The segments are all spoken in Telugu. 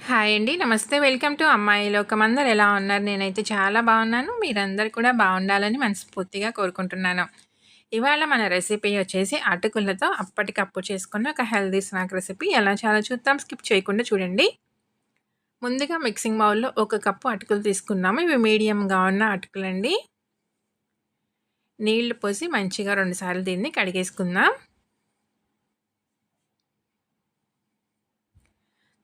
హాయ్ అండి. నమస్తే. వెల్కమ్ టు అమ్మాయి లోకం. అందరూ ఎలా ఉన్నారు? నేనైతే చాలా బాగున్నాను. మీరందరూ కూడా బాగుండాలని మనస్ఫూర్తిగా కోరుకుంటున్నాను. ఇవాళ మన రెసిపీ వచ్చేసి అటుకులతో అప్పటికప్పుడు చేసుకున్న ఒక హెల్తీ స్నాక్ రెసిపీ. ఎలా చేయాలో చూద్దాం. స్కిప్ చేయకుండా చూడండి. ముందుగా మిక్సింగ్ బౌల్‌లో ఒక కప్పు అటుకులు తీసుకున్నాము. ఇవి మీడియంగా ఉన్న అటుకులండి. నీళ్లు పోసి మంచిగా 2 సార్లు దీన్ని కడిగేసుకుందాం.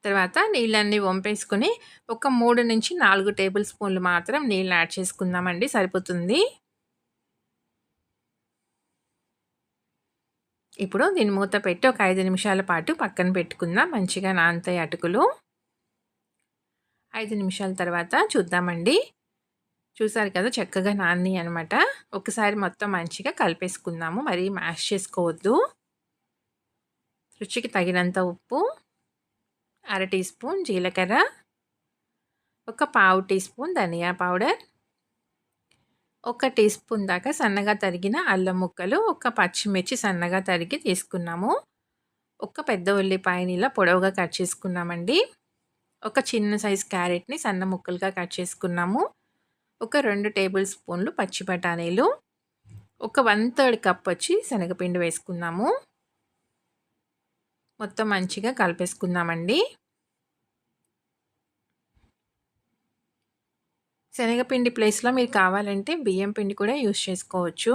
తర్వాత నీళ్ళన్నీ వంపేసుకొని ఒక 3-4 టేబుల్ స్పూన్లు మాత్రం నీళ్ళు యాడ్ చేసుకుందామండి, సరిపోతుంది. ఇప్పుడు దీన్ని మూత పెట్టి ఒక 5 నిమిషాల పాటు పక్కన పెట్టుకుందాం. మంచిగా నానతాయి అటుకులు. 5 నిమిషాల తర్వాత చూద్దామండి. చూసారు కదా, చక్కగా నానినాయి అనమాట. ఒకసారి మొత్తం మంచిగా కలిపేసుకుందాము. మరీ మ్యాష్ చేసుకోవద్దు. రుచికి తగినంత ఉప్పు, అర టీ స్పూన్ జీలకర్ర, ఒక పావు టీ స్పూన్ ధనియా పౌడర్, ఒక టీ స్పూన్ దాకా సన్నగా తరిగిన అల్లం ముక్కలు, ఒక పచ్చిమిర్చి సన్నగా తరిగి తీసుకున్నాము. ఒక పెద్ద ఉల్లిపాయని ఇలా పొడవుగా కట్ చేసుకున్నామండి. ఒక చిన్న సైజ్ క్యారెట్‌ని సన్న ముక్కలుగా కట్ చేసుకున్నాము. ఒక 2 టేబుల్ స్పూన్లు పచ్చి బఠానీలు, ఒక 1/3 కప్ వచ్చి శనగపిండి వేసుకున్నాము. మొత్తం మంచిగా కలిపేసుకుందామండి. శనగపిండి ప్లేస్‌లో మీరు కావాలంటే బియ్యం పిండి కూడా యూజ్ చేసుకోవచ్చు.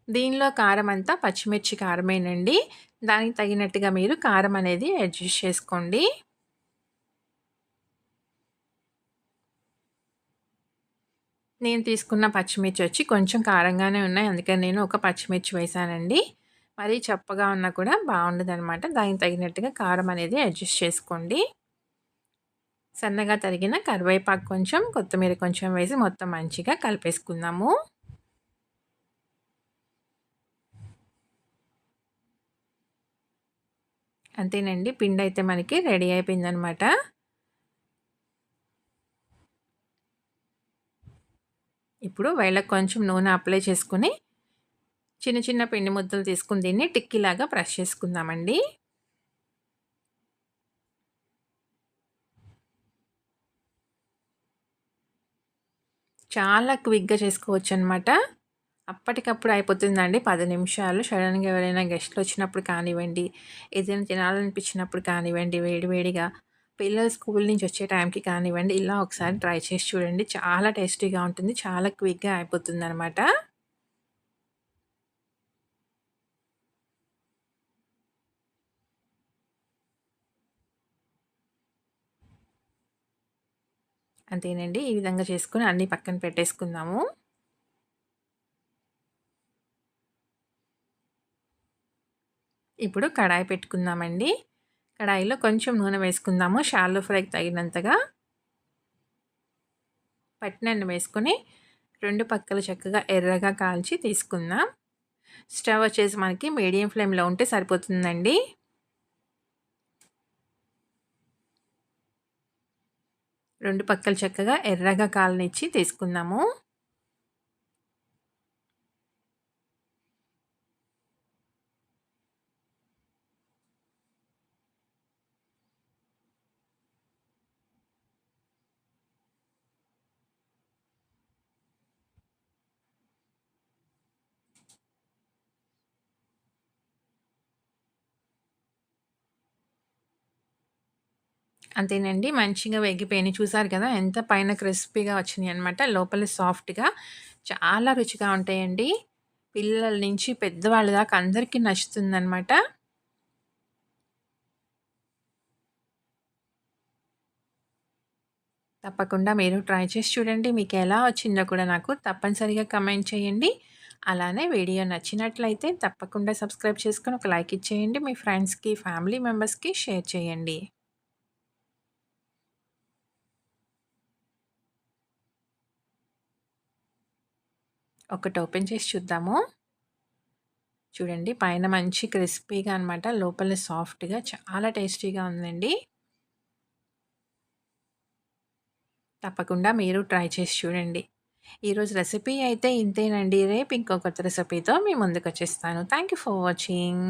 దీనిలో కారం అంతా పచ్చిమిర్చి కారమేనండి. దానికి తగినట్టుగా మీరు కారం అనేది అడ్జస్ట్ చేసుకోండి. నేను తీసుకున్న పచ్చిమిర్చి వచ్చి కొంచెం కారంగానే ఉన్నాయి. అందుకని నేను ఒక పచ్చిమిర్చి వేశానండి. మరీ చప్పగా ఉన్నా కూడా బాగుండదనమాట. దానికి తగినట్టుగా కారం అనేది అడ్జస్ట్ చేసుకోండి. సన్నగా తరిగిన కరివేపాకు కొంచెం, కొత్తిమీర కొంచెం వేసి మొత్తం మంచిగా కలిపేసుకుందాము. అంతేనండి, పిండి అయితే మనకి రెడీ అయిపోయిందనమాట. ఇప్పుడు వేళ్ళకి కొంచెం నూనె అప్లై చేసుకొని చిన్న చిన్న పిండి ముద్దలు తీసుకుని దీన్ని టిక్కీలాగా ప్రెస్ చేసుకుందామండి. చాలా క్విక్‌గా చేసుకోవచ్చనమాట. అప్పటికప్పుడు అయిపోతుందండి. 10 నిమిషాలు. సడెన్‌గా ఎవరైనా గెస్ట్‌లు వచ్చినప్పుడు కానివ్వండి, ఏదైనా తినాలనిపించినప్పుడు కానివ్వండి, వేడి వేడిగా పిల్లలు స్కూల్ నుంచి వచ్చే టైంకి కానివ్వండి, ఇలా ఒకసారి ట్రై చేసి చూడండి. చాలా టేస్టీగా ఉంటుంది. చాలా క్విక్‌గా అయిపోతుందనమాట. అంతేనండి. ఈ విధంగా చేసుకొని అన్నీ పక్కన పెట్టేసుకుందాము. ఇప్పుడు కడాయి పెట్టుకుందామండి. కడాయిలో కొంచెం నూనె వేసుకుందాము. షాలో ఫ్రైకి తగినంతగా. పట్టినెన్ని వేసుకొని 2 పక్కలు చక్కగా ఎర్రగా కాల్చి తీసుకుందాం. స్టవ్ వచ్చేసి మనకి మీడియం ఫ్లేమ్‌లో ఉంటే సరిపోతుందండి. రెండు పక్కలు చక్కగా ఎర్రగా కాలనిచ్చి తీసుకుందాము. అంతేనండి, మంచిగా వేగిపోయినాయి. చూసారు కదా, ఎంత పైన క్రిస్పీగా వచ్చినాయన్నమాట. లోపల సాఫ్ట్‌గా చాలా రుచిగా ఉంటాయండి. పిల్లల నుంచి పెద్దవాళ్ళ దాకా అందరికీ నచ్చుతుందన్నమాట. తప్పకుండా మీరు ట్రై చేసి చూడండి. మీకు ఎలా వచ్చిందో కూడా నాకు తప్పనిసరిగా కమెంట్ చేయండి. అలానే వీడియో నచ్చినట్లయితే తప్పకుండా సబ్స్క్రైబ్ చేసుకొని ఒక లైక్ ఇచ్చేయండి. మీ ఫ్రెండ్స్‌కి, ఫ్యామిలీ మెంబర్స్‌కి షేర్ చేయండి. ఒకటి ఓపెన్ చేసి చూద్దాము. చూడండి, పైన మంచి క్రిస్పీగా అనమాట. లోపల సాఫ్ట్‌గా చాలా టేస్టీగా ఉందండి. తప్పకుండా మీరు ట్రై చేసి చూడండి. ఈరోజు రెసిపీ అయితే ఇంతేనండి. రేపు ఇంకో కొత్త రెసిపీతో మీ ముందుకొచ్చేస్తాను. Thank you for watching.